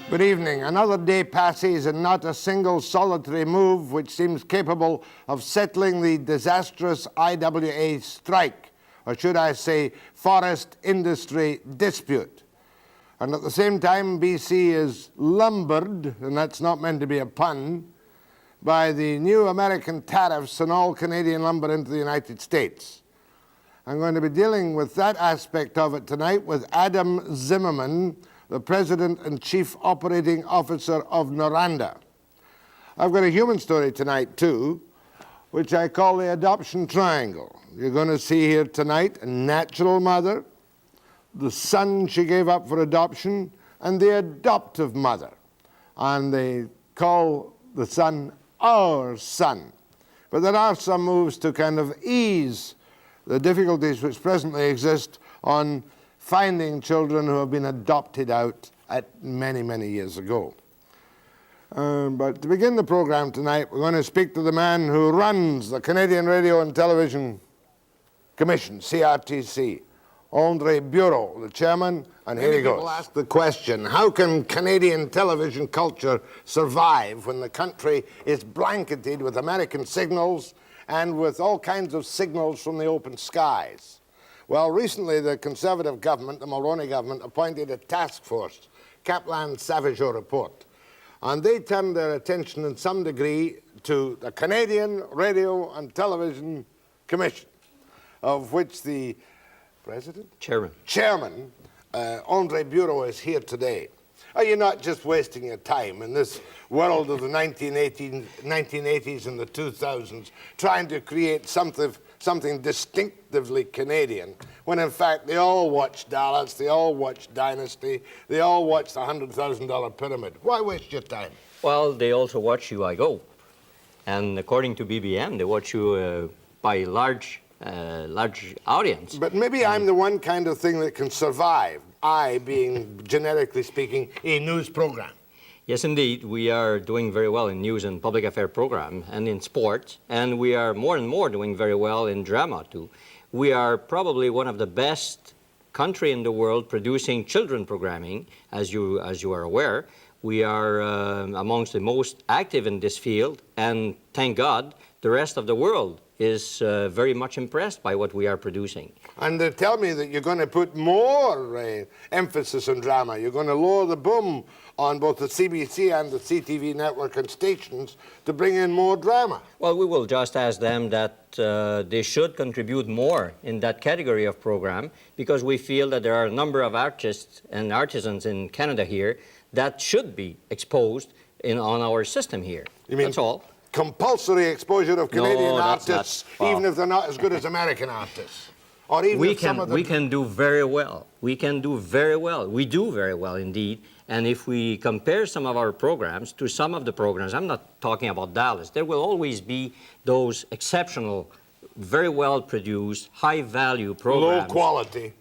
Good evening. Another day passes and not a single solitary move which seems capable of settling the disastrous IWA strike, or should I say forest industry dispute. And at the same time, BC is lumbered, and that's not meant to be a pun, by the new American tariffs on all Canadian lumber into the United States. I'm going to be dealing with that aspect of it tonight with Adam Zimmerman, the President and Chief Operating Officer of NORANDA. I've got a human story tonight too, which I call the adoption triangle. You're going to see here tonight a natural mother, the son she gave up for adoption, and the adoptive mother. And they call the son our son. But there are some moves to kind of ease the difficulties which presently exist on finding children who have been adopted out at many, many years ago. But to begin the program tonight, we're going to speak to the man who runs the Canadian Radio and Television Commission, CRTC, Andre Bureau, the chairman, and here he goes. People ask the question, how can Canadian television culture survive when the country is blanketed with American signals and with all kinds of signals from the open skies? Well, recently the Conservative government, the Mulroney government, appointed a task force, Kaplan-Savageau report, and they turned their attention in some degree to the Canadian Radio and Television Commission, of which the Chairman, Andre Bureau, is here today. Are you not just wasting your time in this world of the 1980s and the 2000s trying to create something distinctively Canadian, when in fact they all watch Dallas, they all watch Dynasty, they all watch the $100,000 Pyramid? Why waste your time? Well, they also watch You I Go. And according to BBM, they watch you by large audience. But maybe I'm the one kind of thing that can survive, I being, generically speaking, a news program. Yes, indeed. We are doing very well in news and public affair program and in sports, and we are more and more doing very well in drama, too. We are probably one of the best country in the world producing children programming, as you are aware. We are amongst the most active in this field, and thank God, the rest of the world is very much impressed by what we are producing. And they tell me that you're going to put more emphasis on drama. You're going to lower the boom on both the CBC and the CTV network and stations to bring in more drama. Well, we will just ask them that they should contribute more in that category of program, because we feel that there are a number of artists and artisans in Canada here that should be exposed on our system here. You mean that's all. Compulsory exposure of Canadian artists, even if they're not as good as American artists? Or even we can do very well. We can do very well. We do very well indeed. And if we compare some of our programs to some of the programs, I'm not talking about Dallas, there will always be those exceptional, very well produced, high value programs. Low quality.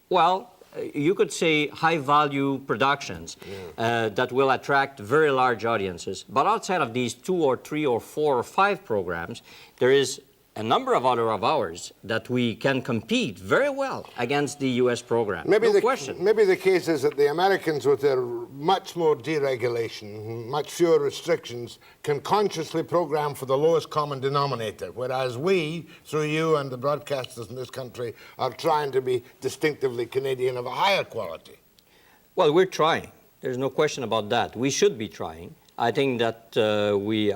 Well, you could say high-value productions that will attract very large audiences. But outside of these 2 or 3 or 4 or 5 programs, there is a number of other of ours that we can compete very well against the U.S. program. No question. Maybe the case is that the Americans, with their much more deregulation, much fewer restrictions, can consciously program for the lowest common denominator, whereas we, through you and the broadcasters in this country, are trying to be distinctively Canadian of a higher quality. Well, we're trying. There's no question about that. We should be trying. I think that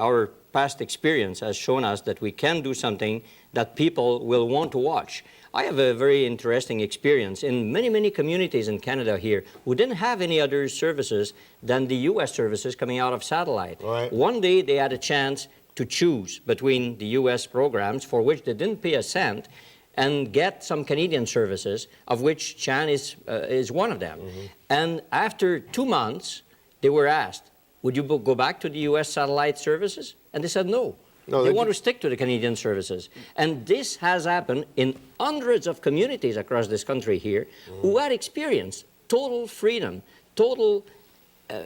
our past experience has shown us that we can do something that people will want to watch. I have a very interesting experience in many, many communities in Canada here who didn't have any other services than the U.S. services coming out of satellite. Right. One day they had a chance to choose between the U.S. programs, for which they didn't pay a cent, and get some Canadian services, of which Chan is one of them. Mm-hmm. And after 2 months, they were asked, would you go back to the U.S. satellite services? And they said no. They want to stick to the Canadian services. And this has happened in hundreds of communities across this country here who had experienced total freedom, total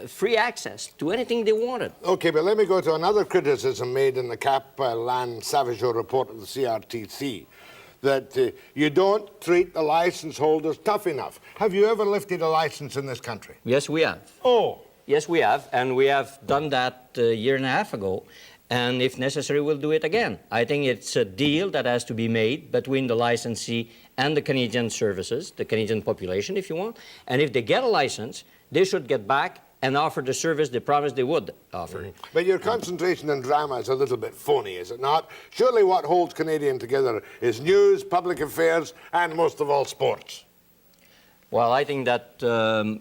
free access to anything they wanted. Okay, but let me go to another criticism made in the Kaplan-Savageau report of the CRTC, that you don't treat the license holders tough enough. Have you ever lifted a license in this country? Yes, we have. Oh. Yes, we have, and we have done that a year and a half ago, and if necessary, we'll do it again. I think it's a deal that has to be made between the licensee and the Canadian services, the Canadian population, if you want, and if they get a license, they should get back and offer the service they promised they would offer. But your concentration on drama is a little bit phony, is it not? Surely what holds Canadian together is news, public affairs, and most of all, sports. Well, I think that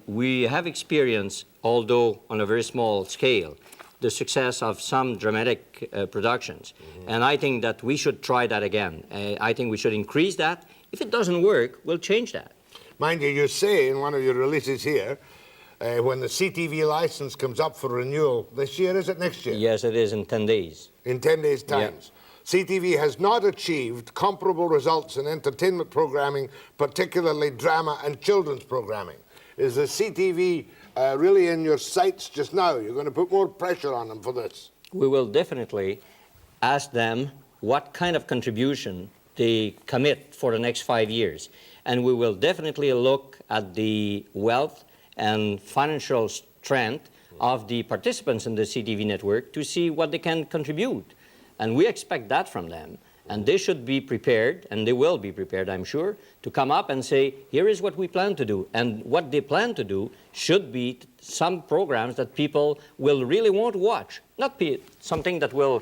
we have experienced, although on a very small scale, the success of some dramatic productions. And I think that we should try that again. I think we should increase that. If it doesn't work, we'll change that. Mind you, you say in one of your releases here, when the CTV license comes up for renewal this year, is it next year? Yes, it is in 10 days. In 10 days' time. Yeah. CTV has not achieved comparable results in entertainment programming, particularly drama and children's programming. Is the CTV really in your sights just now? You're going to put more pressure on them for this? We will definitely ask them what kind of contribution they commit for the next 5 years. And we will definitely look at the wealth and financial strength of the participants in the CTV network to see what they can contribute. And we expect that from them. And they should be prepared, and they will be prepared, I'm sure, to come up and say, here is what we plan to do. And what they plan to do should be some programs that people will really want to watch, not be something that will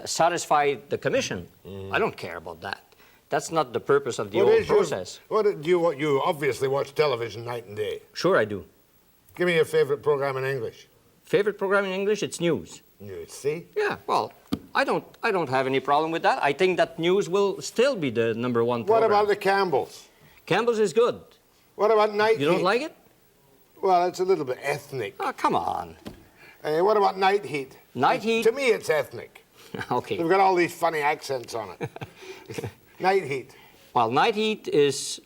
satisfy the commission. I don't care about that. That's not the purpose of the whole process. You obviously watch television night and day. Sure I do. Give me your favorite program in English. Favorite program in English? It's news. News, see? Yeah, well, I don't have any problem with that. I think that news will still be the #1 program. What about the Campbells? Campbell's is good. What about Night Heat? You don't like it? Well, it's a little bit ethnic. Oh, come on. What about Night Heat? Night Heat? To me, it's ethnic. Okay. They've got all these funny accents on it. Night Heat. Well, Night Heat is,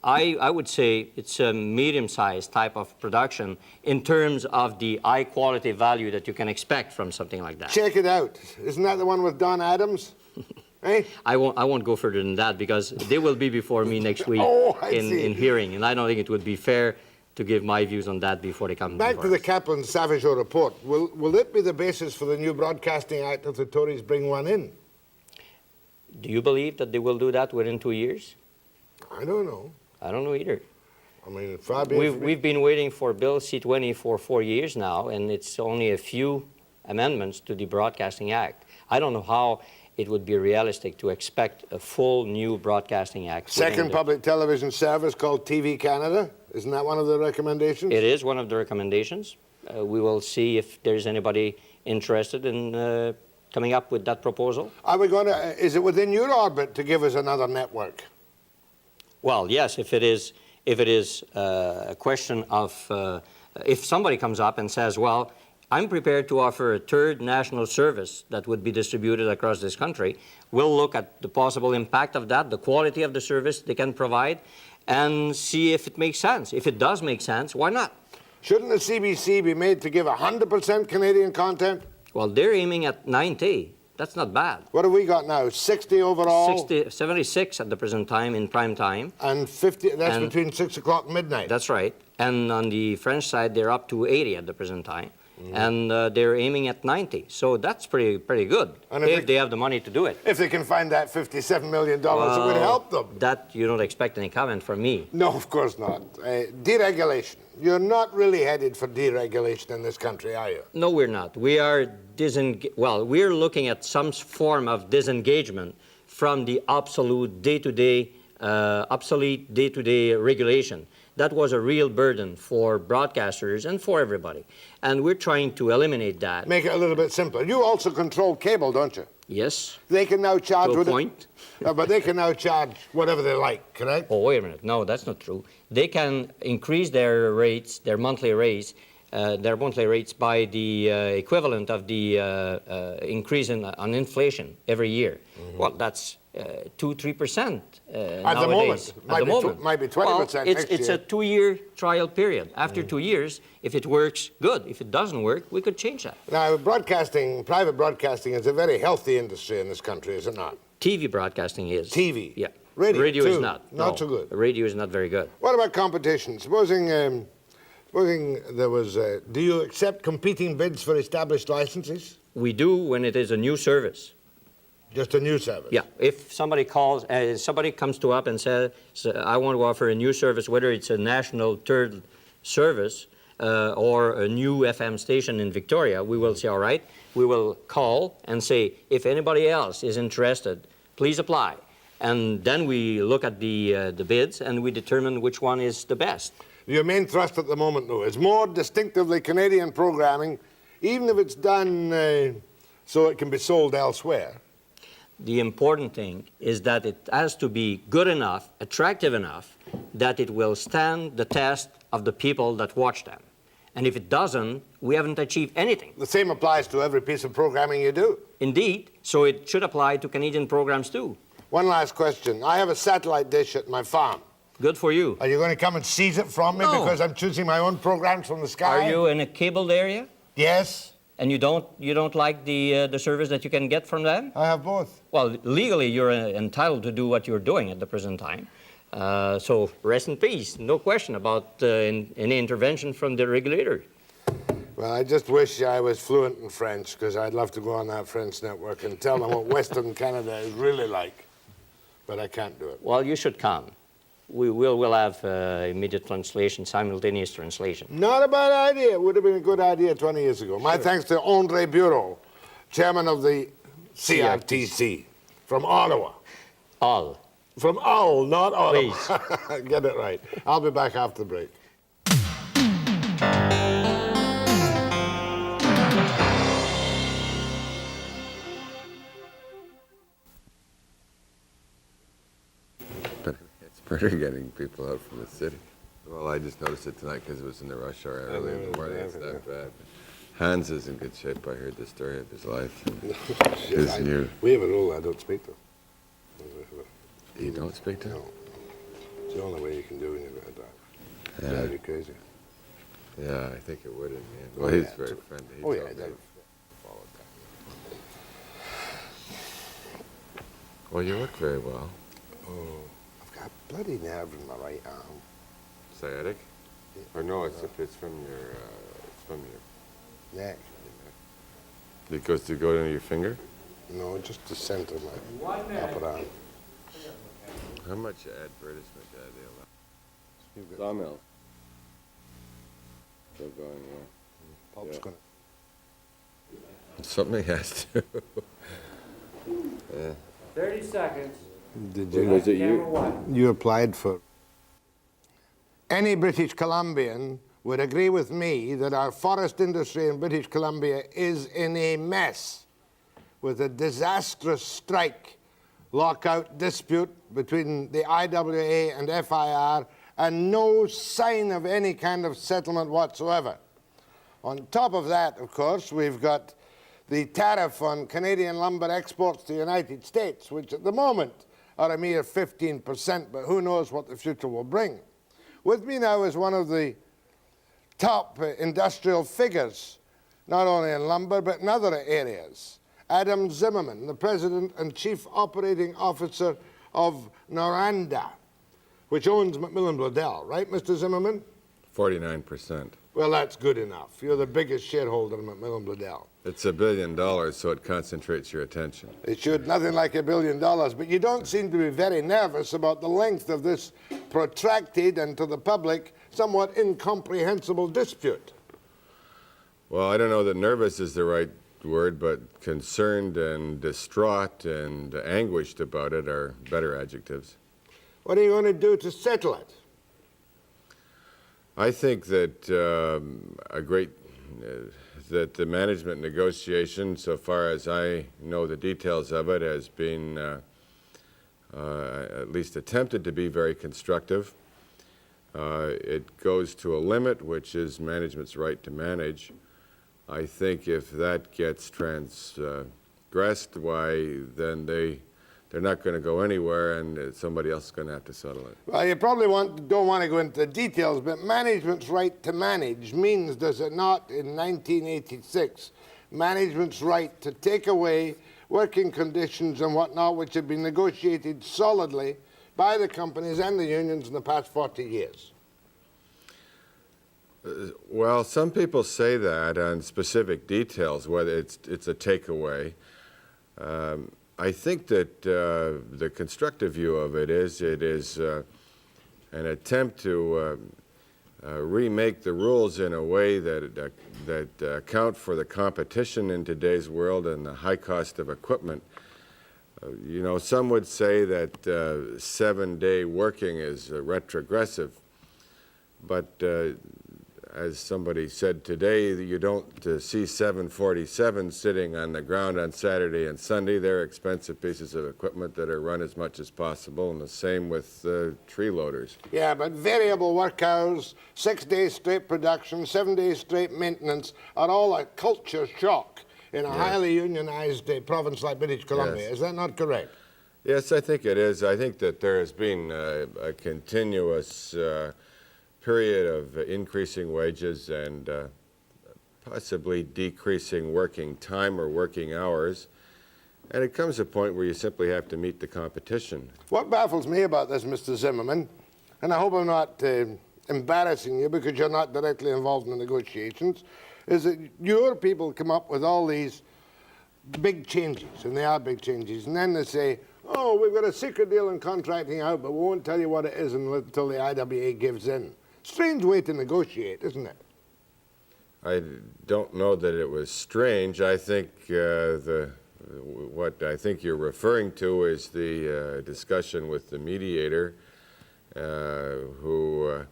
I would say, it's a medium-sized type of production in terms of the high-quality value that you can expect from something like that. Check it out. Isn't that the one with Don Adams? Eh? I won't go further than that because they will be before me next week in hearing, and I don't think it would be fair to give my views on that before they come. Back to the Kaplan-Savageau report. Will it be the basis for the new Broadcasting Act if the Tories bring one in? Do you believe that they will do that within 2 years? I don't know. I don't know either. I mean, far be it We've been waiting for Bill C-20 for 4 years now, and it's only a few amendments to the Broadcasting Act. I don't know how it would be realistic to expect a full new Broadcasting Act. Second public television service called TV Canada. Isn't that one of the recommendations? It is one of the recommendations. We will see if there's anybody interested in coming up with that proposal. Are we going to? Is it within your orbit to give us another network? Well, yes. If it is a question of if somebody comes up and says, well, I'm prepared to offer a third national service that would be distributed across this country, we'll look at the possible impact of that, the quality of the service they can provide, and see if it makes sense. If it does make sense, why not? Shouldn't the CBC be made to give 100% Canadian content? Well, they're aiming at 90. That's not bad. What have we got now? 60 overall? 76 at the present time in prime time. And 50, that's between 6 o'clock and midnight. That's right. And on the French side, they're up to 80 at the present time. And they're aiming at 90. So that's pretty good, and if they have the money to do it. If they can find that $57 million, it would help them. That you don't expect any comment from me. No, of course not. Deregulation. You're not really headed for deregulation in this country, are you? No, we're not. We are we're looking at some form of disengagement from the obsolete day-to-day regulation. That was a real burden for broadcasters and for everybody. And we're trying to eliminate that. Make it a little bit simpler. You also control cable, don't you? Yes. They can now charge... To a point. But they can now charge whatever they like, correct? Oh, wait a minute. No, that's not true. They can increase their rates, their monthly rates by the equivalent of the increase on inflation every year. Well, that's 2-3% nowadays. At the moment. Might be 20% next year. It's a 2-year trial period. After 2 years, if it works, good. If it doesn't work, we could change that. Now, private broadcasting is a very healthy industry in this country, is it not? TV broadcasting is. TV? Yeah. Radio is not. Not so good. Radio is not very good. What about competition? Supposing There was, do you accept competing bids for established licenses? We do when it is a new service. Just a new service? Yeah, if somebody calls, somebody comes to us and says, I want to offer a new service, whether it's a national third service or a new FM station in Victoria, we will say, all right, we will call and say, if anybody else is interested, please apply. And then we look at the bids and we determine which one is the best. Your main thrust at the moment, though, is more distinctively Canadian programming, even if it's done so it can be sold elsewhere. The important thing is that it has to be good enough, attractive enough, that it will stand the test of the people that watch them. And if it doesn't, we haven't achieved anything. The same applies to every piece of programming you do. Indeed, so it should apply to Canadian programs too. One last question. I have a satellite dish at my farm. Good for you. Are you going to come and seize it from me No. because I'm choosing my own programs from the sky? Are you in a cabled area? Yes. And you don't like the service that you can get from them? I have both. Well, legally you're entitled to do what you're doing at the present time. So rest in peace. No question about any intervention from the regulator. Well, I just wish I was fluent in French because I'd love to go on that French network and tell them what Western Canada is really like. But I can't do it. Well, you should come. We'll have immediate translation, simultaneous translation. Not a bad idea. It would have been a good idea 20 years ago. My thanks to Andre Bureau, chairman of the CRTC, from Ottawa. All. From Owl, not Ottawa. Please. Get it right. I'll be back after the break. Better getting people out from the city. Well, I just noticed it tonight because it was in the rush hour early in the morning. It's not bad. Hans is in good shape. I heard the story of his life. We have a rule I don't speak to. You don't speak to him? No. It's the only way you can do when you're going to die. Yeah. Drive you crazy. Yeah, I think it would in the end. Well, he's very friendly. He Oh, yeah. told me to follow that. Well, you look very well. Oh, I've got a bloody nerve in my right arm. Sciatic? Or no, it's from your Neck. It goes to go into your finger? No, just the center of my upper arm. How much advertisement they allow? Sawmill. Still going, Pulp's Yeah. gonna. Something has to. 30 seconds. Did Was it Camera you? one. You applied for. Any British Columbian would agree with me that our forest industry in British Columbia is in a mess, with a disastrous strike, lockout dispute between the IWA and FIR, and no sign of any kind of settlement whatsoever. On top of that, of course, we've got the tariff on Canadian lumber exports to the United States, which at the moment are a mere 15%, but who knows what the future will bring. With me now is one of the top industrial figures, not only in lumber, but in other areas. Adam Zimmerman, the President and Chief Operating Officer of NORANDA, which owns Macmillan Bloedel, right, Mr. Zimmerman? 49%. Well, that's good enough. You're the biggest shareholder in Macmillan Bloedel. It's $1 billion, so it concentrates your attention. It should, nothing like $1 billion, but you don't seem to be very nervous about the length of this protracted and, to the public, somewhat incomprehensible dispute. Well, I don't know that nervous is the right word, but concerned and distraught and anguished about it are better adjectives. What are you going to do to settle it? I think that that the management negotiation, so far as I know the details of it, has been at least attempted to be very constructive. It goes to a limit, which is management's right to manage. I think if that gets transgressed, why, then they're not going to go anywhere, and somebody else is going to have to settle it. Well, you probably don't want to go into the details, but management's right to manage means, does it not, in 1986, management's right to take away working conditions and whatnot, which have been negotiated solidly by the companies and the unions in the past 40 years. Well, some people say that on specific details, whether it's a takeaway. I think that the constructive view of it is an attempt to remake the rules in a way that account for the competition in today's world and the high cost of equipment. You know, some would say that 7-day working is retrogressive, but as somebody said today, you don't see 747s sitting on the ground on Saturday and Sunday. They're expensive pieces of equipment that are run as much as possible, and the same with tree loaders. Yeah, but variable work hours, 6 days straight production, 7 days straight maintenance are all a culture shock in a highly unionized province like British Columbia. Yes. Is that not correct? Yes, I think it is. I think that there has been a continuous period of increasing wages and possibly decreasing working time or working hours. And it comes a point where you simply have to meet the competition. What baffles me about this, Mr. Zimmerman, and I hope I'm not embarrassing you because you're not directly involved in the negotiations, is that your people come up with all these big changes, and they are big changes, and then they say, oh, we've got a secret deal in contracting out, but we won't tell you what it is until the IWA gives in. Strange way to negotiate, isn't it? I don't know that it was strange. I think what I think you're referring to is the discussion with the mediator who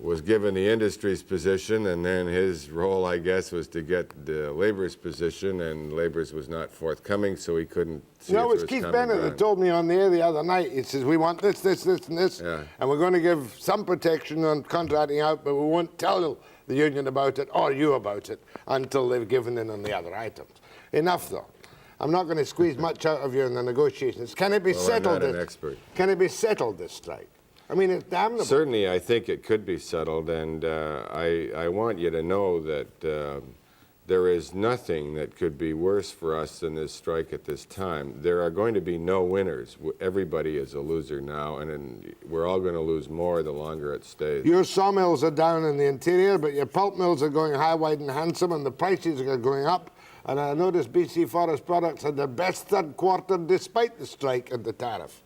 was given the industry's position, and then his role, I guess, was to get the labor's position, and labor's was not forthcoming, so he couldn't see No, if it was there Keith common Bennett that ground. told me on the air the other night. He says, we want this, this, this, and this, Yeah. and we're going to give some protection on contracting out, but we won't tell the union about it or you about it until they've given in on the other items. Enough, though. I'm not going to squeeze much out of you in the negotiations. Can it be Well, settled? I'm not an expert. Can it be settled, this strike? I mean, it's damnable. Certainly, I think it could be settled, and I want you to know that there is nothing that could be worse for us than this strike at this time. There are going to be no winners. Everybody is a loser now, and we're all going to lose more the longer it stays. Your sawmills are down in the interior, but your pulp mills are going high, wide, and handsome, and the prices are going up. And I noticed BC Forest Products had their best third quarter despite the strike and the tariff.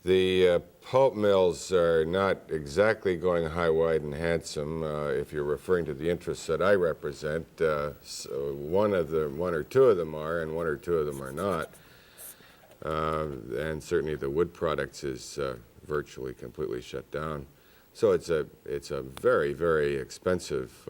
The pulp mills are not exactly going high, wide, and handsome. If you're referring to the interests that I represent, so one or two of them are, and one or two of them are not. And certainly the wood products is virtually completely shut down. So it's a very, very expensive.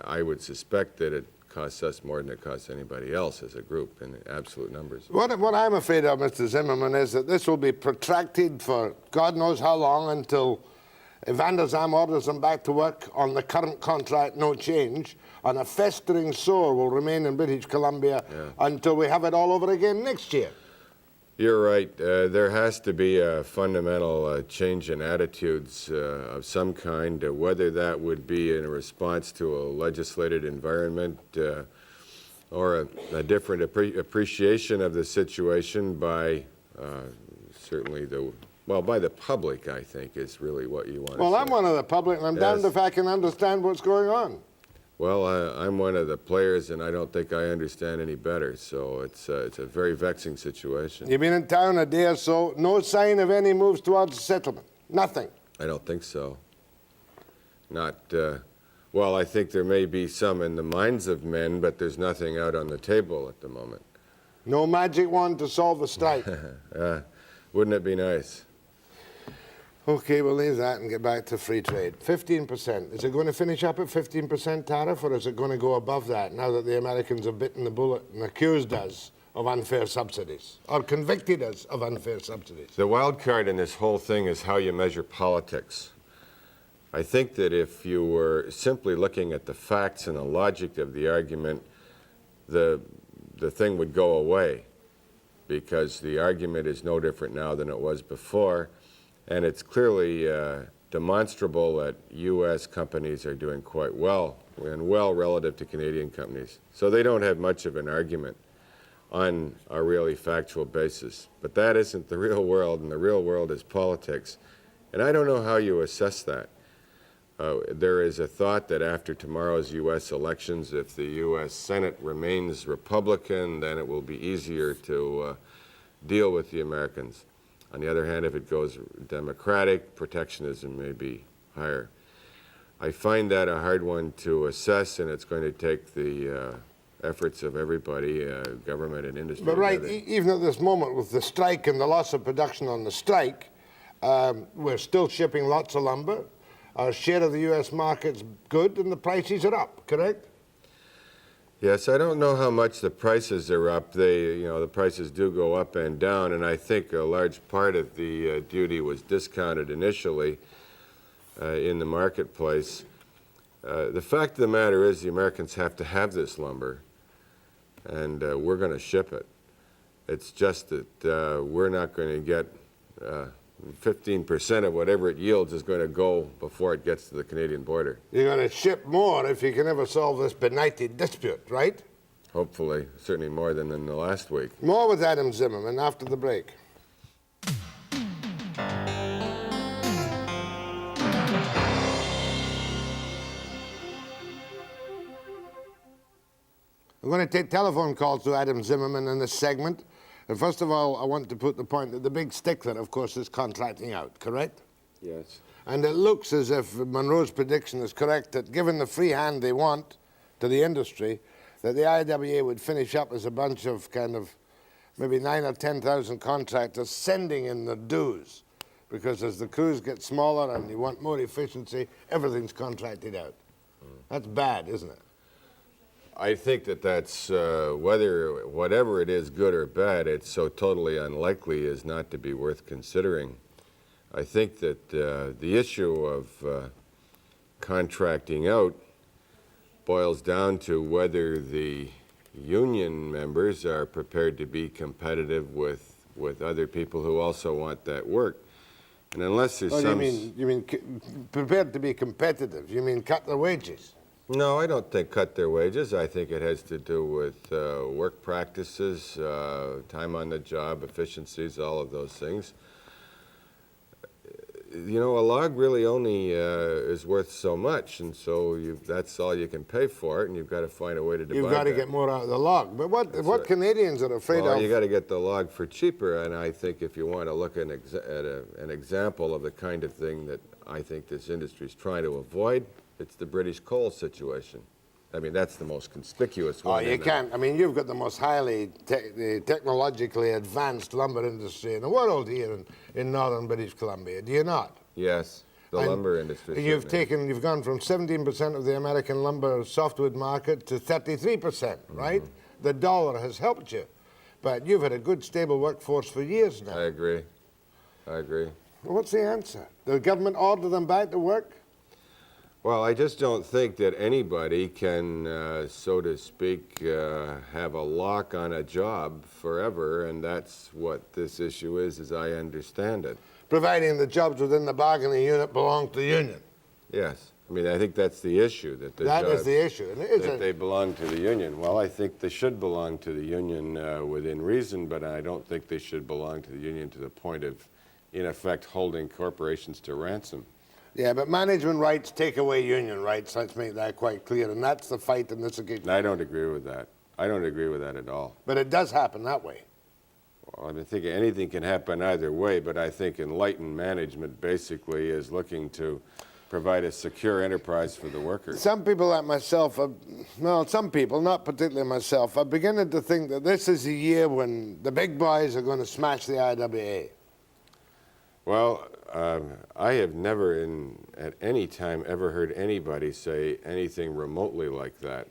I would suspect that it costs us more than it costs anybody else as a group in absolute numbers. What I'm afraid of, Mr. Zimmerman, is that this will be protracted for God knows how long until Van der Zam orders them back to work on the current contract, no change, and a festering sore will remain in British Columbia until we have it all over again next year. You're right. There has to be a fundamental change in attitudes of some kind, whether that would be in response to a legislated environment or a different appreciation of the situation by certainly by the public, I think, is really what you want to say. Well, I'm one of the public, and I'm damned Yes. if I can understand what's going on. Well, I'm one of the players, and I don't think I understand any better, so it's a very vexing situation. You've been in town a day or so, no sign of any moves towards settlement. Nothing. I don't think so. Not, well, I think there may be some in the minds of men, but there's nothing out on the table at the moment. No magic wand to solve the strike. Wouldn't it be nice? Okay, we'll leave that and get back to free trade. 15%. Is it going to finish up at 15% tariff, or is it going to go above that now that the Americans have bitten the bullet and accused us of unfair subsidies, or convicted us of unfair subsidies? The wild card in this whole thing is how you measure politics. I think that if you were simply looking at the facts and the logic of the argument, the thing would go away, because the argument is no different now than it was before. And it's clearly demonstrable that U.S. companies are doing quite well, and well relative to Canadian companies. So they don't have much of an argument on a really factual basis. But that isn't the real world, and the real world is politics. And I don't know how you assess that. There is a thought that after tomorrow's U.S. elections, if the U.S. Senate remains Republican, then it will be easier to deal with the Americans. On the other hand, if it goes Democratic, protectionism may be higher. I find that a hard one to assess, and it's going to take the efforts of everybody, government and industry. But right, together. even at this moment with the strike and the loss of production on the strike, we're still shipping lots of lumber. Our share of the U.S. market's good, and the prices are up, correct? Yes, I don't know how much the prices are up. The prices do go up and down, and I think a large part of the duty was discounted initially in the marketplace. The fact of the matter is the Americans have to have this lumber, and we're going to ship it. It's just that we're not going to get 15% of whatever it yields is going to go before it gets to the Canadian border. You're going to ship more if you can ever solve this benighted dispute, right? Hopefully, certainly more than in the last week. More with Adam Zimmerman after the break. I'm going to take telephone calls to Adam Zimmerman in this segment. And first of all, I want to put the point that the big stickler, of course, is contracting out, correct? Yes. And it looks as if Monroe's prediction is correct, that given the free hand they want to the industry, that the IWA would finish up as a bunch of kind of maybe 9,000 or 10,000 contractors sending in the dues. Because as the crews get smaller and you want more efficiency, everything's contracted out. That's bad, isn't it? I think that's whatever it is, good or bad, it's so totally unlikely as not to be worth considering. I think that the issue of contracting out boils down to whether the union members are prepared to be competitive with other people who also want that work. And unless there's some... You mean prepared to be competitive? You mean cut their wages? No, I don't think cut their wages. I think it has to do with work practices, time on the job, efficiencies, all of those things. You know, a log really only is worth so much, and so that's all you can pay for it, and you've got to find a way to divide You've got to that. get more out of the log. But what right. Canadians are afraid Well, of... you got to get the log for cheaper, and I think if you want to look at an example of the kind of thing that I think this industry is trying to avoid, it's the British coal situation. I mean, that's the most conspicuous one. Oh, you can't. I mean, you've got the most highly technologically advanced lumber industry in the world here in northern British Columbia, do you not? Yes, the lumber industry. You've gone from 17% of the American lumber softwood market to 33%, right? The dollar has helped you. But you've had a good, stable workforce for years now. I agree. Well, what's the answer? The government order them back to work? Well, I just don't think that anybody can, so to speak, have a lock on a job forever, and that's what this issue is, as I understand it. Providing the jobs within the bargaining unit belong to the union. Yes. I mean, I think that's the issue. That is the issue. That they belong to the union. Well, I think they should belong to the union within reason, but I don't think they should belong to the union to the point of, in effect, holding corporations to ransom. Yeah, but management rights take away union rights. Let's make that quite clear, and that's the fight in this occasion. I don't agree with that. I don't agree with that at all. But it does happen that way. Well, I think anything can happen either way, but I think enlightened management basically is looking to provide a secure enterprise for the workers. Some people like myself, some people, not particularly myself, are beginning to think that this is a year when the big boys are going to smash the IWA. Well, I have never at any time ever heard anybody say anything remotely like that.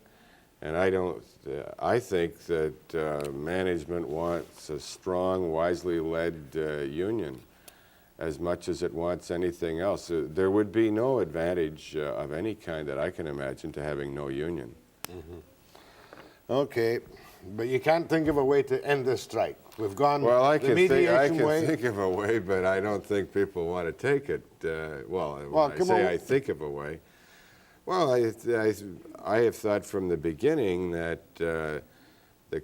And I think that management wants a strong, wisely led union as much as it wants anything else. There would be no advantage of any kind that I can imagine to having no union. Okay, but you can't think of a way to end this strike. We've gone I the can mediation way. think of a way, but I don't think people want to take it. I think of a way. Well, I have thought from the beginning that the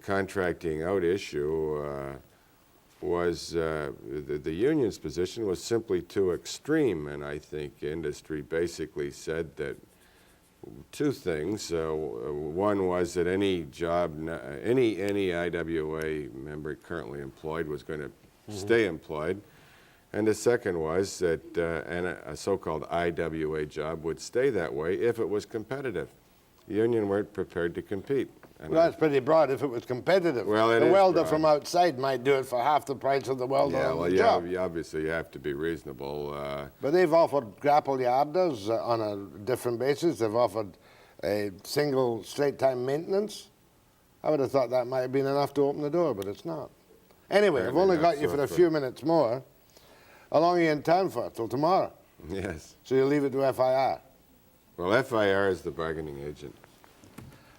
contracting out issue was the union's position was simply too extreme, and I think industry basically said that two things. One was that any job, any IWA member currently employed was going to stay employed, and the second was that a so-called IWA job would stay that way if it was competitive. The union weren't prepared to compete. Well, that's pretty broad. If it was competitive, well, the welder from outside might do it for half the price of the welder on the job. Yeah, obviously you have to be reasonable. But they've offered grapple yarders on a different basis. They've offered a single straight-time maintenance. I would have thought that might have been enough to open the door, but it's not. Anyway, I've only got you for a few minutes more. How long are you in town for? Till tomorrow? Yes. So you'll leave it to FIR? Well, FIR is the bargaining agent.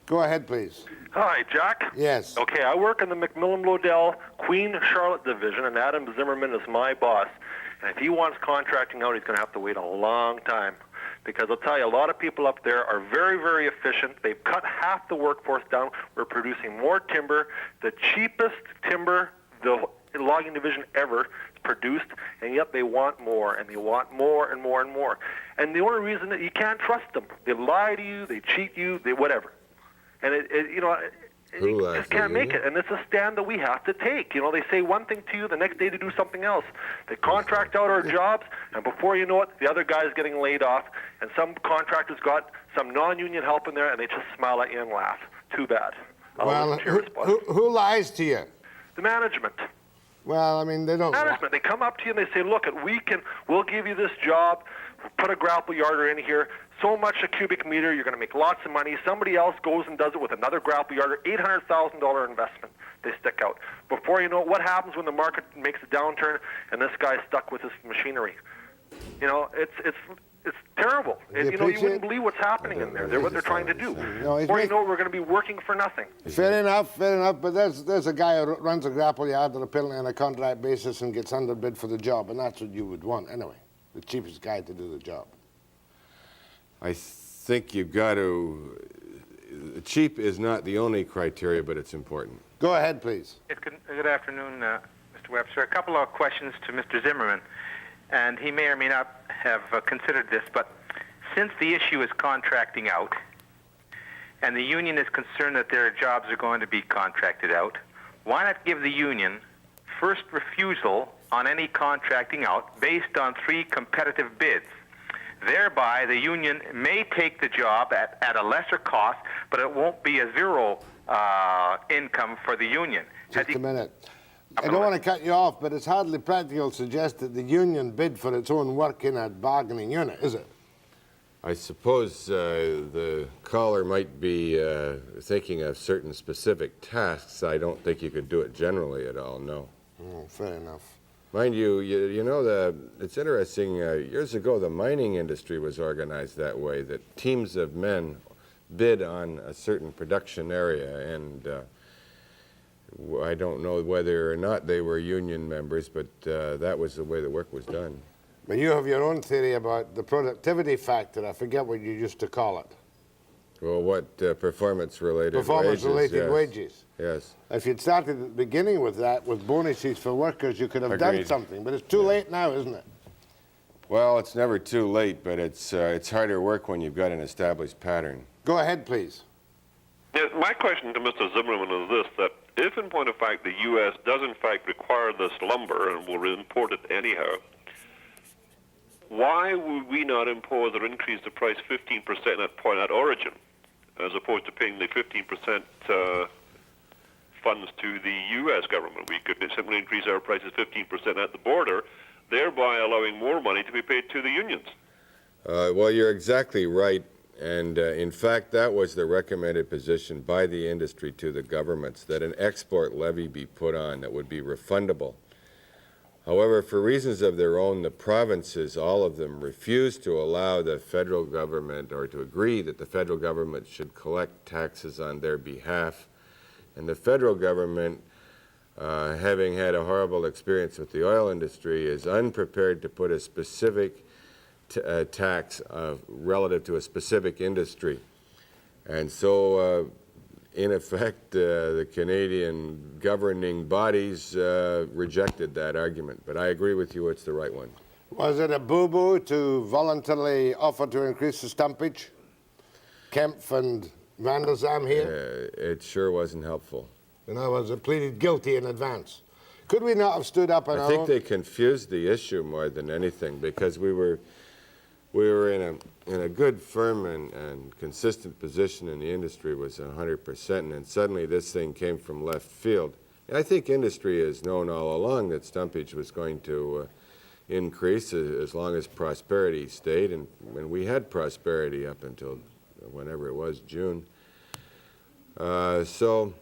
Go ahead, please. Hi, Jack. Yes. Okay, I work in the McMillan-Lodell Queen Charlotte division, and Adam Zimmerman is my boss. And if he wants contracting out, he's going to have to wait a long time. Because I'll tell you, a lot of people up there are very, very efficient. They've cut half the workforce down. We're producing more timber, the cheapest timber the logging division ever produced, and yet they want more, and they want more and more and more. And the only reason that you can't trust them, they lie to you, they cheat you, they whatever. And you just can't make it. And it's a stand that we have to take. They say one thing to you, the next day they do something else. They contract out our jobs, and before you know it, the other guy's getting laid off, and some contractor's got some non-union help in there, and they just smile at you and laugh. Too bad. Well, who lies to you? The management. Well, I mean, they don't. Management. They come up to you and they say, look, we'll give you this job, put a grapple yarder in here, so much a cubic meter, you're going to make lots of money. Somebody else goes and does it with another grapple yarder, $800,000 investment they stick out. Before you know it, what happens when the market makes a downturn and this guy's stuck with his machinery? It's terrible. You wouldn't believe what's happening in there. They're what they're trying to do. Before you know it, we're going to be working for nothing. Fair enough. But there's a guy who runs a grapple yard apparently on a contract basis and gets underbid for the job, and that's what you would want anyway. The cheapest guy to do the job. I think you've got to. Cheap is not the only criteria, but it's important. Go ahead, please. Yes, good afternoon, Mr. Webster. A couple of questions to Mr. Zimmerman, and he may or may not have considered this, but since the issue is contracting out, and the union is concerned that their jobs are going to be contracted out, why not give the union first refusal on any contracting out based on 3 competitive bids? Thereby, the union may take the job at a lesser cost, but it won't be a zero income for the union. Just a minute. I don't want to cut you off, but it's hardly practical to suggest that the union bid for its own work in a bargaining unit, is it? I suppose the caller might be thinking of certain specific tasks. I don't think you could do it generally at all, no. Oh, fair enough. Mind you, it's interesting, years ago the mining industry was organized that way, that teams of men bid on a certain production area, and I don't know whether or not they were union members, but that was the way the work was done. But you have your own theory about the productivity factor. I forget what you used to call it. Well, what performance-related wages? Performance-related wages. Yes. If you'd started at the beginning with that, with bonuses for workers, you could have done something. But it's too late now, isn't it? Well, it's never too late, but it's harder work when you've got an established pattern. Go ahead, please. Yes, my question to Mr. Zimmerman is this, that if in point of fact the U.S. does in fact require this lumber and will import it anyhow, why would we not impose or increase the price 15% at point at origin, as opposed to paying the 15% funds to the U.S. government? We could simply increase our prices 15% at the border, thereby allowing more money to be paid to the unions. Well, you're exactly right. And in fact, that was the recommended position by the industry to the governments, that an export levy be put on that would be refundable. However, for reasons of their own, the provinces, all of them, refused to allow the federal government, or to agree that the federal government should collect taxes on their behalf. And the federal government, having had a horrible experience with the oil industry, is unprepared to put a specific tax relative to a specific industry. And so in effect, the Canadian governing bodies rejected that argument. But I agree with you, it's the right one. Was it a boo-boo to voluntarily offer to increase the stumpage? Kempf and Van der Zam here? It sure wasn't helpful. In other words, it pleaded guilty in advance. Could we not have stood up on our own? I think they confused the issue more than anything, because we were in a good, firm, and consistent position in the industry, was 100%, and then suddenly this thing came from left field. And I think industry has known all along that stumpage was going to increase as long as prosperity stayed, and when we had prosperity up until whenever it was, June. So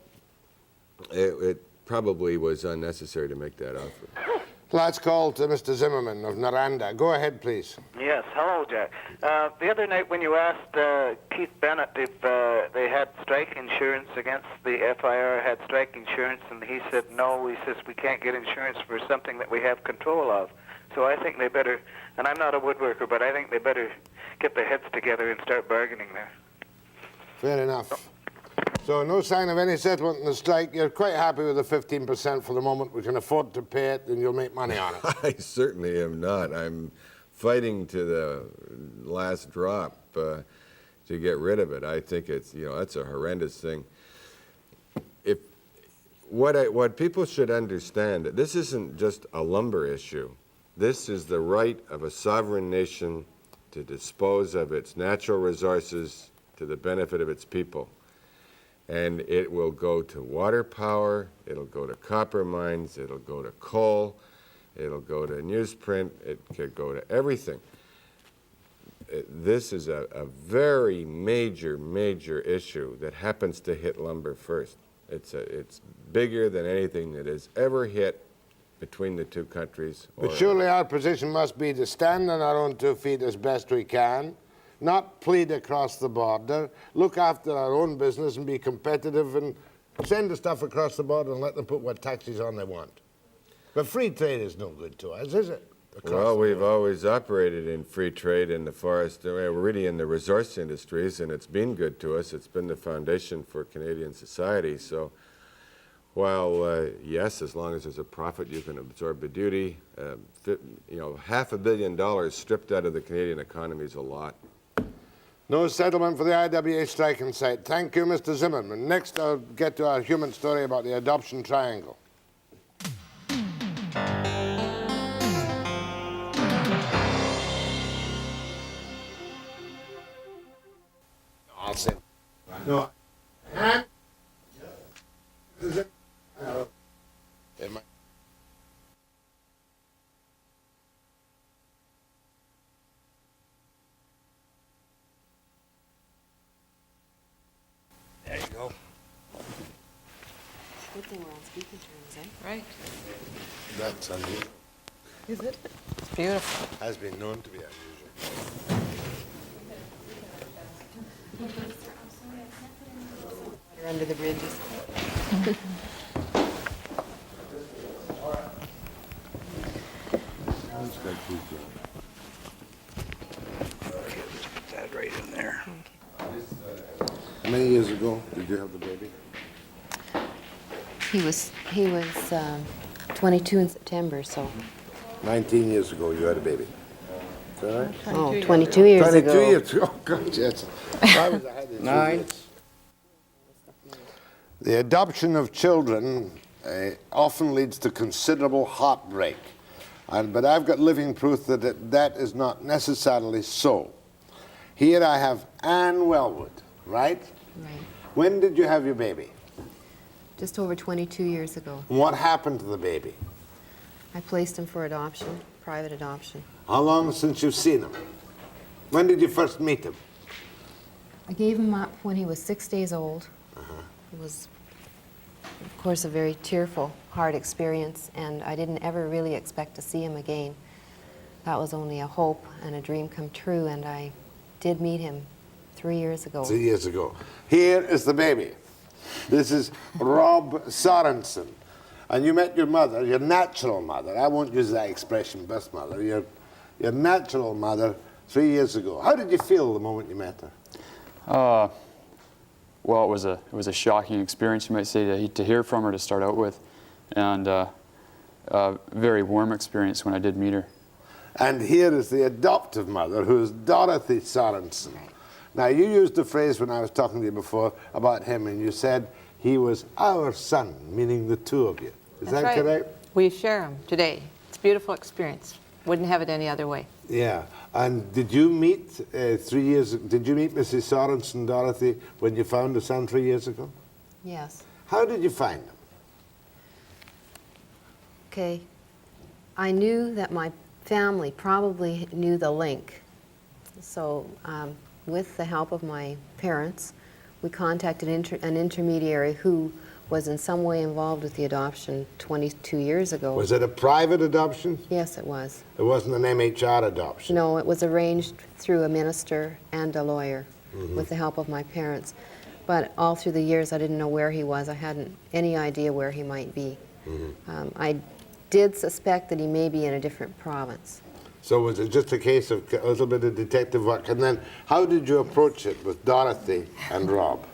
it probably was unnecessary to make that offer. Let's call to Mr. Zimmerman of NORANDA. Go ahead, please. Yes, hello, Jack. The other night when you asked Keith Bennett if they had strike insurance against the FIR had strike insurance, and he said no. He says we can't get insurance for something that we have control of. So I think they better, and I'm not a woodworker, but I think they better get their heads together and start bargaining there. Fair enough. So no sign of any settlement in the strike. You're quite happy with the 15% for the moment. We can afford to pay it, and you'll make money on it. I certainly am not. I'm fighting to the last drop to get rid of it. I think it's, that's a horrendous thing. What people should understand, this isn't just a lumber issue. This is the right of a sovereign nation to dispose of its natural resources to the benefit of its people. And it will go to water power, it'll go to copper mines, it'll go to coal, it'll go to newsprint, it could go to everything. This is a very major issue that happens to hit lumber first. It's bigger than anything that has ever hit between the two countries. But surely our position must be to stand on our own 2 feet as best we can, not plead across the border, look after our own business and be competitive and send the stuff across the border and let them put what taxes on they want. But free trade is no good to us, is it? Well, we've always operated in free trade in the forest. We're really in the resource industries, and it's been good to us. It's been the foundation for Canadian society. So while, yes, as long as there's a profit, you can absorb the duty. $500 million stripped out of the Canadian economy is a lot. No settlement for the IWA strike in sight. Thank you, Mr. Zimmerman. Next, I'll get to our human story about the adoption triangle. I'll say. No. Ann? There you go. Good thing we're on speaking terms, eh? Right. That's unusual. Is it? It's beautiful. Has been known to be unusual. Water under the bridges. Put that right in there. How many years ago did you have the baby? He was 22 in September, so. 19 years ago you had a baby. Is that right? Oh, 22 years 22 ago. years ago. Oh, God, yes. I was ahead in 2 years. The adoption of children often leads to considerable heartbreak. But I've got living proof that that is not necessarily so. Here I have Ann Welwood, right? Right. When did you have your baby? Just over 22 years ago. And what happened to the baby? I placed him for adoption, private adoption. How long since you've seen him? When did you first meet him? I gave him up when he was 6 days old. It was, of course, a very tearful, hard experience, and I didn't ever really expect to see him again. That was only a hope and a dream come true, and I did meet him 3 years ago. 3 years ago. Here is the baby. This is Rob Sorenson. And you met your mother, your natural mother. I won't use that expression, birth mother. Your natural mother 3 years ago. How did you feel the moment you met her? well, it was a shocking experience, you might say, to hear from her to start out with, and a very warm experience when I did meet her. And here is the adoptive mother, who is Dorothy Sorenson. Right. Now, you used a phrase when I was talking to you before about him, and you said he was our son, meaning the two of you. Is that correct? We share him today. It's a beautiful experience. Wouldn't have it any other way. Yeah. And did you meet did you meet Mrs. Sorenson, Dorothy, when you found the son 3 years ago? Yes. How did you find him? Okay. I knew that my family probably knew the link. So with the help of my parents, we contacted an intermediary who was in some way involved with the adoption 22 years ago. Was it a private adoption? Yes, it was. It wasn't an MHR adoption? No, it was arranged through a minister and a lawyer with the help of my parents. But all through the years, I didn't know where he was. I hadn't any idea where he might be. I did suspect that he may be in a different province. So was it just a case of a little bit of detective work? And then how did you approach it with Dorothy and Rob?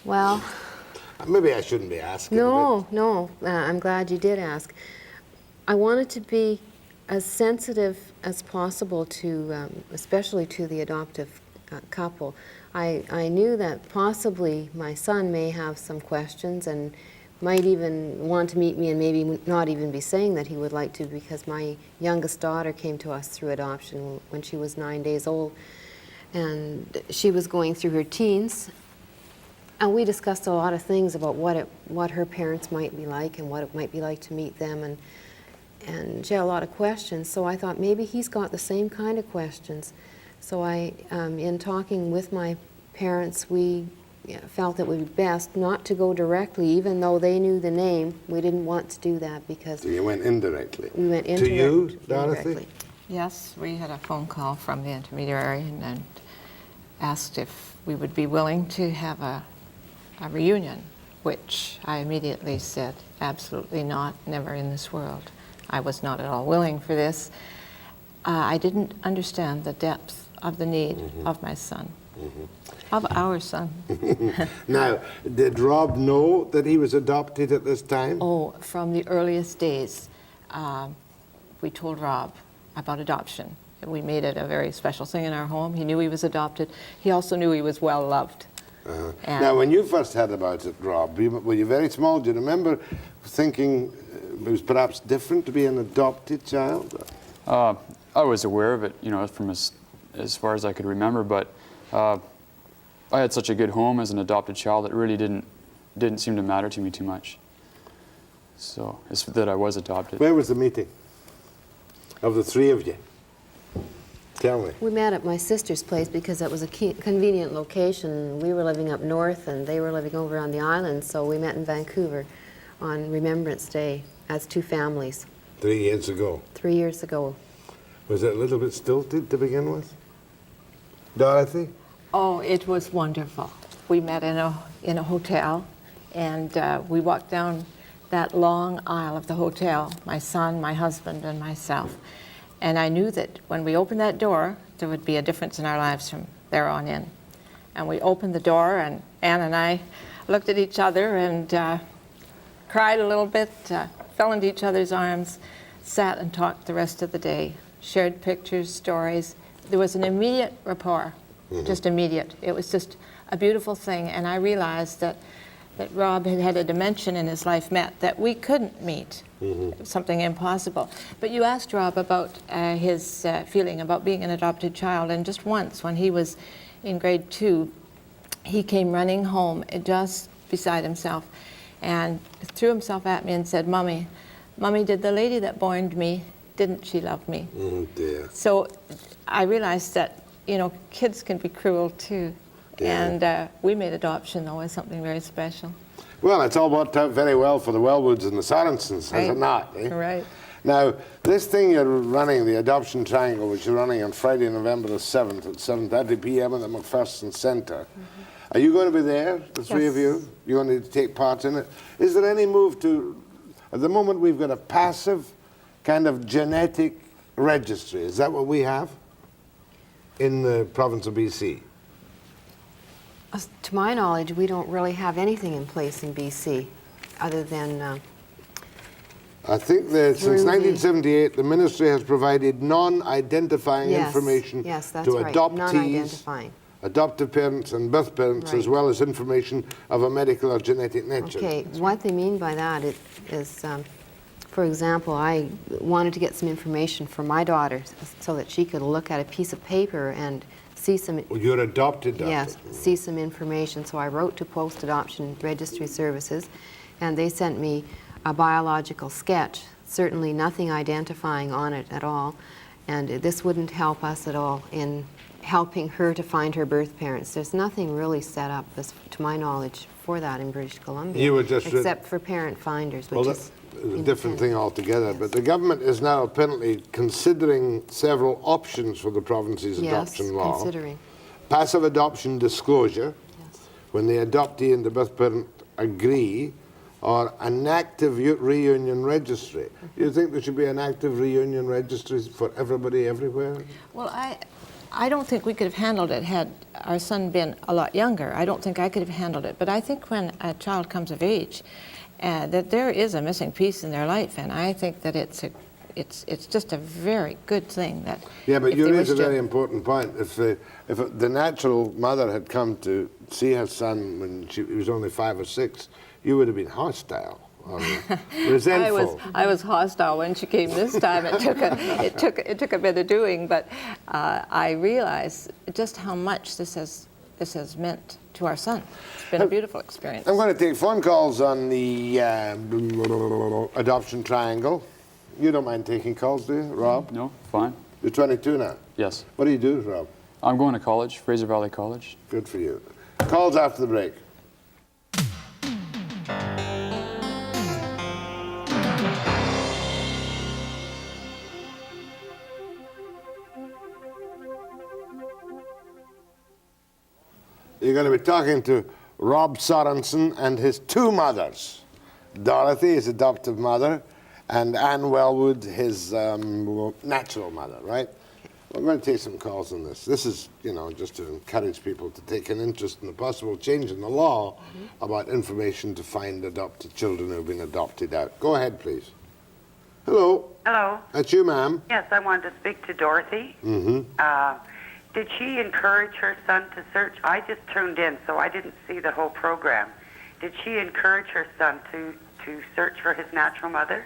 Well, maybe I shouldn't be asking. no, I'm glad you did ask. I wanted to be as sensitive as possible to, especially to the adoptive couple. I knew that possibly my son may have some questions and might even want to meet me and maybe not even be saying that he would like to, because my youngest daughter came to us through adoption when she was 9 days old, and she was going through her teens. And we discussed a lot of things about what her parents might be like and what it might be like to meet them, and she had a lot of questions. So I thought maybe he's got the same kind of questions. So in talking with my parents, we felt it would be best not to go directly, even though they knew the name. We didn't want to do that because... So you went indirectly? We went indirectly. To you, Dorothy? Yes, we had a phone call from the intermediary and asked if we would be willing to have a reunion, which I immediately said, absolutely not, never in this world. I was not at all willing for this. I didn't understand the depth of the need of my son, of our son. Now, did Rob know that he was adopted at this time? Oh, from the earliest days, we told Rob about adoption. We made it a very special thing in our home. He knew he was adopted. He also knew he was well loved. Now, when you first heard about it, Rob, were you very small? Do you remember thinking it was perhaps different to be an adopted child? I was aware of it, from as far as I could remember, but I had such a good home as an adopted child that it really didn't seem to matter to me too much. So it's that I was adopted. Where was the meeting of the three of you? Tell me. We met at my sister's place because it was a convenient location. We were living up north and they were living over on the island, so we met in Vancouver on Remembrance Day as two families. 3 years ago. 3 years ago. Was it a little bit stilted to begin with? Dorothy? Oh, it was wonderful. We met in a hotel, and we walked down that long aisle of the hotel, my son, my husband, and myself. And I knew that when we opened that door, there would be a difference in our lives from there on in. And we opened the door, and Ann and I looked at each other and cried a little bit, fell into each other's arms, sat and talked the rest of the day, shared pictures, stories. There was an immediate rapport, just immediate. It was just a beautiful thing, and I realized that Rob had a dimension in his life met that we couldn't meet, something impossible. But you asked Rob about his feeling about being an adopted child, and just once when he was in grade 2, he came running home just beside himself and threw himself at me and said, Mommy, did the lady that born me, didn't she love me? Oh, dear. So I realized that, kids can be cruel too. Yeah. And we made adoption, though, as something very special. Well, it's all worked out very well for the Welwoods and the Sorensons, has it not? Eh? Right. Now, this thing you're running, the Adoption Triangle, which you're running on Friday, November the 7th at 7:30 p.m. at the McPherson Centre. Are you going to be there, the three of you? You're going to take part in it? Is there any move to... At the moment, we've got a passive kind of genetic registry. Is that what we have in the province of BC? To my knowledge, we don't really have anything in place in BC other than I think that Through since the- 1978, the ministry has provided non-identifying Yes, information yes, that's to right, adoptees, non-identifying. adoptive parents and birth parents, as Right. well as information of a medical or genetic nature. Okay, what they mean by that is, for example, I wanted to get some information for my daughter so that she could look at a piece of paper and see some, Well, you're adopted, doctor. yes, see some information. So I wrote to Post Adoption Registry Services, and they sent me a biological sketch, certainly nothing identifying on it at all, and this wouldn't help us at all in helping her to find her birth parents. There's nothing really set up, to my knowledge, for that in British Columbia, You were just except for parent finders, which Well, is that's a different thing altogether. Yes. But the government is now apparently considering several options for the province's Yes, adoption law. considering. Passive adoption disclosure, Yes. when the adoptee and the birth parent agree, or an active reunion registry. You think there should be an active reunion registry for everybody everywhere? Well, I don't think we could have handled it had our son been a lot younger. I don't think I could have handled it. But I think when a child comes of age, that there is a missing piece in their life, and I think that it's just a very good thing that. Yeah, but if you they raise a wish to- very important point. If the natural mother had come to see her son when he was only 5 or 6, you would have been hostile or resentful. I was hostile when she came this time. It took a bit of doing, but I realized just how much this has meant to our son. It's been a beautiful experience. I'm going to take phone calls on the adoption triangle. You don't mind taking calls, do you, Rob? No, fine. You're 22 now. Yes. What do you do, Rob? I'm going to college, Fraser Valley College. Good for you. Calls after the break. You're going to be talking to Rob Sorenson and his 2 mothers. Dorothy, his adoptive mother, and Ann Welwood, his natural mother, right? We're going to take some calls on this. This is, just to encourage people to take an interest in the possible change in the law about information to find adopted children who've been adopted out. Go ahead, please. Hello. Hello. That's you, ma'am. Yes, I wanted to speak to Dorothy. Mm-hmm. Did she encourage her son to search? I just tuned in, so I didn't see the whole program. Did she encourage her son to search for his natural mother?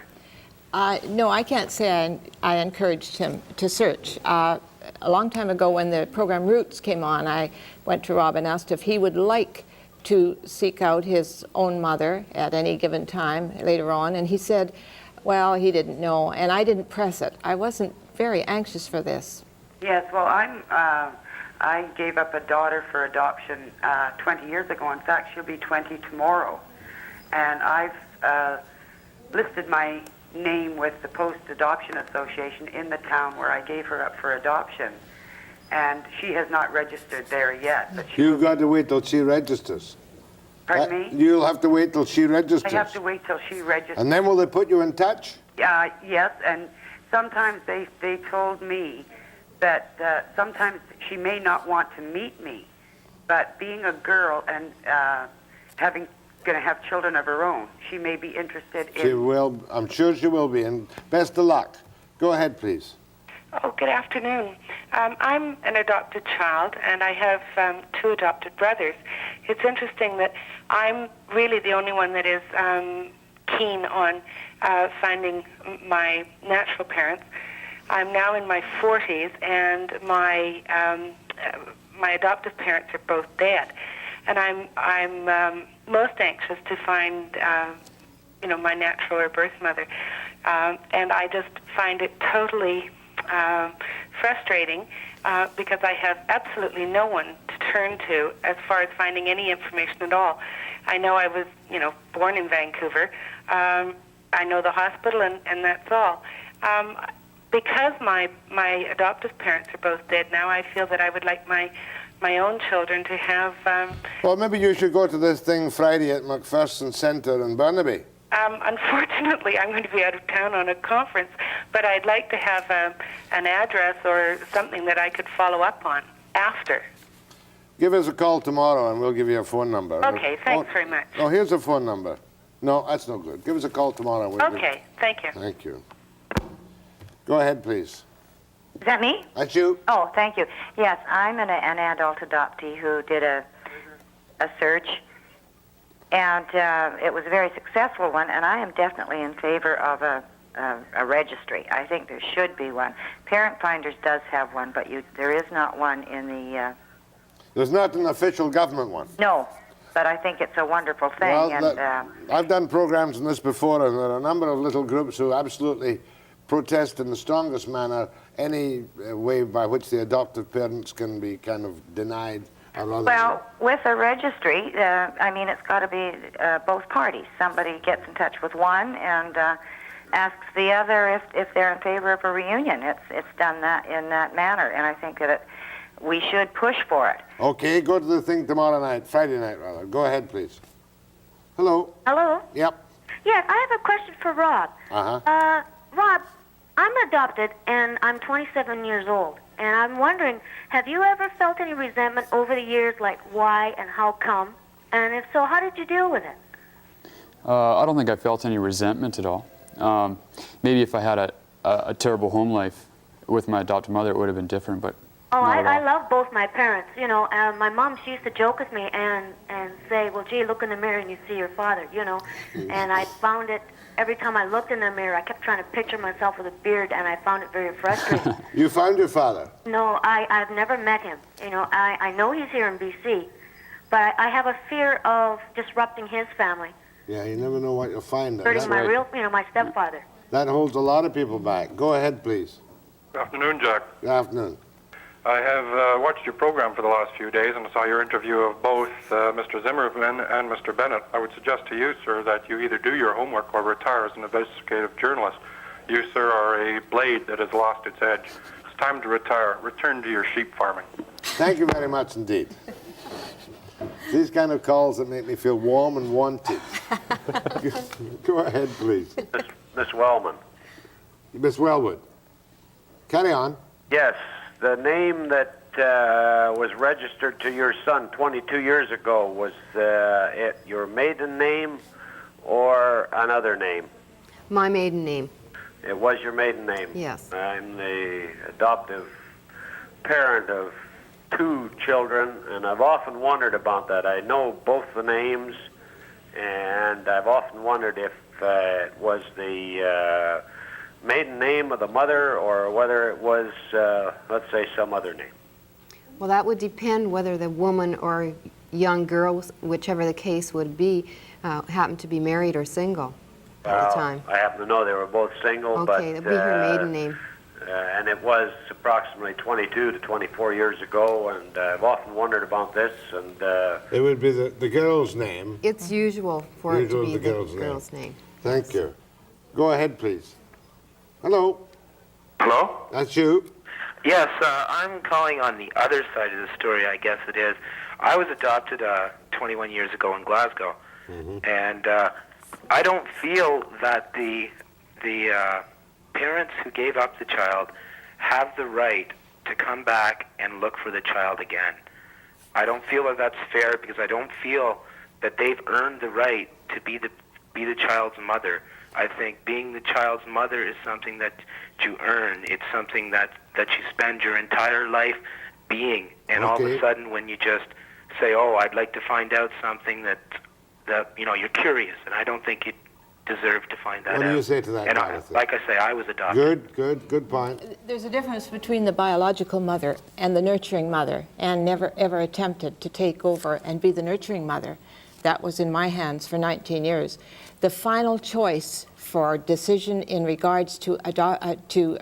No, I can't say I encouraged him to search. A long time ago when the program Roots came on, I went to Rob and asked if he would like to seek out his own mother at any given time later on, and he said, well, he didn't know, and I didn't press it. I wasn't very anxious for this. Yes, well, I gave up a daughter for adoption 20 years ago. In fact, she'll be 20 tomorrow. And I've listed my name with the Post Adoption Association in the town where I gave her up for adoption. And she has not registered there yet. But You've got to wait till she registers. Pardon me? You'll have to wait till she registers. I have to wait till she registers. And then will they put you in touch? Yes, and sometimes they told me that sometimes she may not want to meet me, but being a girl and going to have children of her own, she may be interested in... She will. I'm sure she will be. And best of luck. Go ahead, please. Oh, good afternoon. I'm an adopted child, and I have 2 adopted brothers. It's interesting that I'm really the only one that is keen on finding my natural parents. I'm now in my 40s, and my adoptive parents are both dead, and I'm most anxious to find my natural or birth mother, and I just find it totally frustrating because I have absolutely no one to turn to as far as finding any information at all. I know I was born in Vancouver. I know the hospital, and that's all. Because my adoptive parents are both dead now, I feel that I would like my own children to have... Well, maybe you should go to this thing Friday at McPherson Centre in Burnaby. Unfortunately, I'm going to be out of town on a conference, but I'd like to have an address or something that I could follow up on after. Give us a call tomorrow and we'll give you a phone number. Okay, thanks very much. Oh, here's a phone number. No, that's no good. Give us a call tomorrow. And we'll Okay, thank you. Thank you. Go ahead, please. Is that me? That's you. Oh, thank you. Yes, I'm an adult adoptee who did a search, and it was a very successful one, and I am definitely in favor of a registry. I think there should be one. Parent Finders does have one, but there is not one in the... There's not an official government one. No, but I think it's a wonderful thing. Well, I've done programs on this before, and there are a number of little groups who absolutely protest in the strongest manner any way by which the adoptive parents can be kind of denied. Well, with a registry, I mean, it's got to be both parties. Somebody gets in touch with one and asks the other if they're in favor of a reunion. It's done that in that manner, and I think that we should push for it. Okay, go to the thing tomorrow night, Friday night rather. Go ahead, please. Hello? Hello? Yep. Yes, I have a question for Rob. Uh-huh. Rob, I'm adopted, and I'm 27 years old. And I'm wondering, have you ever felt any resentment over the years, like why and how come? And if so, how did you deal with it? I don't think I felt any resentment at all. Maybe if I had a terrible home life with my adopted mother, it would have been different, but Oh, not at all. I love both my parents. You know, my mom, she used to joke with me and say, well, gee, look in the mirror and you see your father, you know. And I found it, every time I looked in the mirror, I kept trying to picture myself with a beard, and I found it very frustrating. You found your father? No, I've never met him. You know, I know he's here in B.C., but I have a fear of disrupting his family. Yeah, you never know what you'll find. Hurting my my stepfather. That holds a lot of people back. Go ahead, please. Good afternoon, Jack. Good afternoon. I have watched your program for the last few days and saw your interview of both Mr. Zimmerman and Mr. Bennett. I would suggest to you, sir, that you either do your homework or retire as an investigative journalist. You, sir, are a blade that has lost its edge. It's time to retire. Return to your sheep farming. Thank you very much indeed. These kind of calls that make me feel warm and wanted. Go ahead, please. Miss Wellman. Miss Welwood. Carry on. Yes, the name that was registered to your son 22 years ago, was it your maiden name or another name? My maiden name. It was your maiden name? Yes. I'm the adoptive parent of 2 children, and I've often wondered about that. I know both the names, and I've often wondered if it was the maiden name of the mother or whether it was, let's say, some other name. Well, that would depend whether the woman or young girl, whichever the case would be, happened to be married or single at the time. I happen to know they were both single, but... Okay, that would be her maiden name. And it was approximately 22 to 24 years ago, and I've often wondered about this, and... It would be the girl's name. It's usual for it to be the girl's name. Thank you. Go ahead, please. Hello. Hello? That's you. Yes, I'm calling on the other side of the story, I guess it is. I was adopted 21 years ago in Glasgow, and I don't feel that the parents who gave up the child have the right to come back and look for the child again. I don't feel that that's fair, because I don't feel that they've earned the right to be the child's mother. I think being the child's mother is something that you earn. It's something that you spend your entire life being. And all of a sudden, when you just say, "Oh, I'd like to find out something," that you know, you're curious, and I don't think you deserve to find that out. What do you say to that, And Dorothy? like I say, I was adopted. Good point. There's a difference between the biological mother and the nurturing mother, and never ever attempted to take over and be the nurturing mother. That was in my hands for 19 years. The final choice for decision in regards to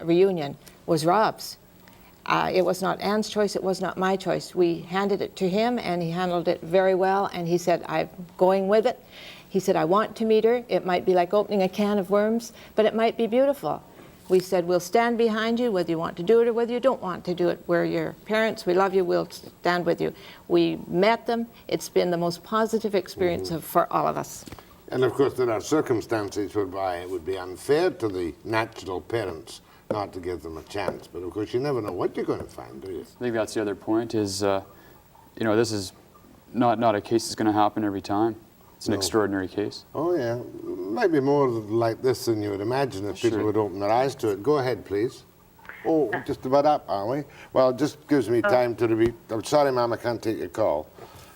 reunion was Rob's. It was not Ann's choice, it was not my choice. We handed it to him, and he handled it very well, and he said, "I'm going with it." He said, "I want to meet her. It might be like opening a can of worms, but it might be beautiful." We said, "We'll stand behind you, whether you want to do it or whether you don't want to do it. We're your parents. We love you. We'll stand with you." We met them. It's been the most positive experience for all of us. And of course, there are circumstances whereby it would be unfair to the natural parents not to give them a chance. But of course, you never know what you're going to find, do you? I think that's the other point is you know, this is not a case that's going to happen every time. It's an No. extraordinary case. Oh, yeah. Maybe more like this than you would imagine if people Sure. would open their eyes to it. Go ahead, please. Oh, just about up, are we? Well, it just gives me time to repeat. I'm sorry, ma'am, I can't take your call.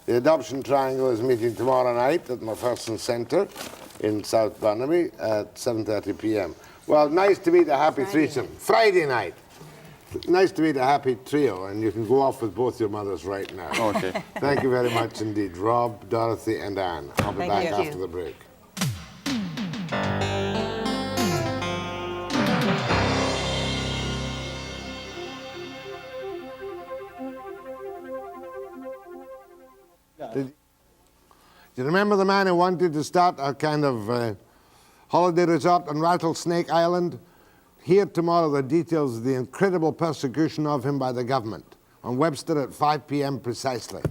The Adoption Triangle is meeting tomorrow night at McPherson Centre in South Burnaby at 7:30 p.m. Well, nice to meet a happy threesome. Friday night. Nice to meet a happy trio, and you can go off with both your mothers right now. Okay. Thank you very much indeed, Rob, Dorothy, and Ann. I'll be back after the break. Do you remember the man who wanted to start a kind of holiday resort on Rattlesnake Island? Hear tomorrow the details of the incredible persecution of him by the government on Webster at 5 p.m. precisely.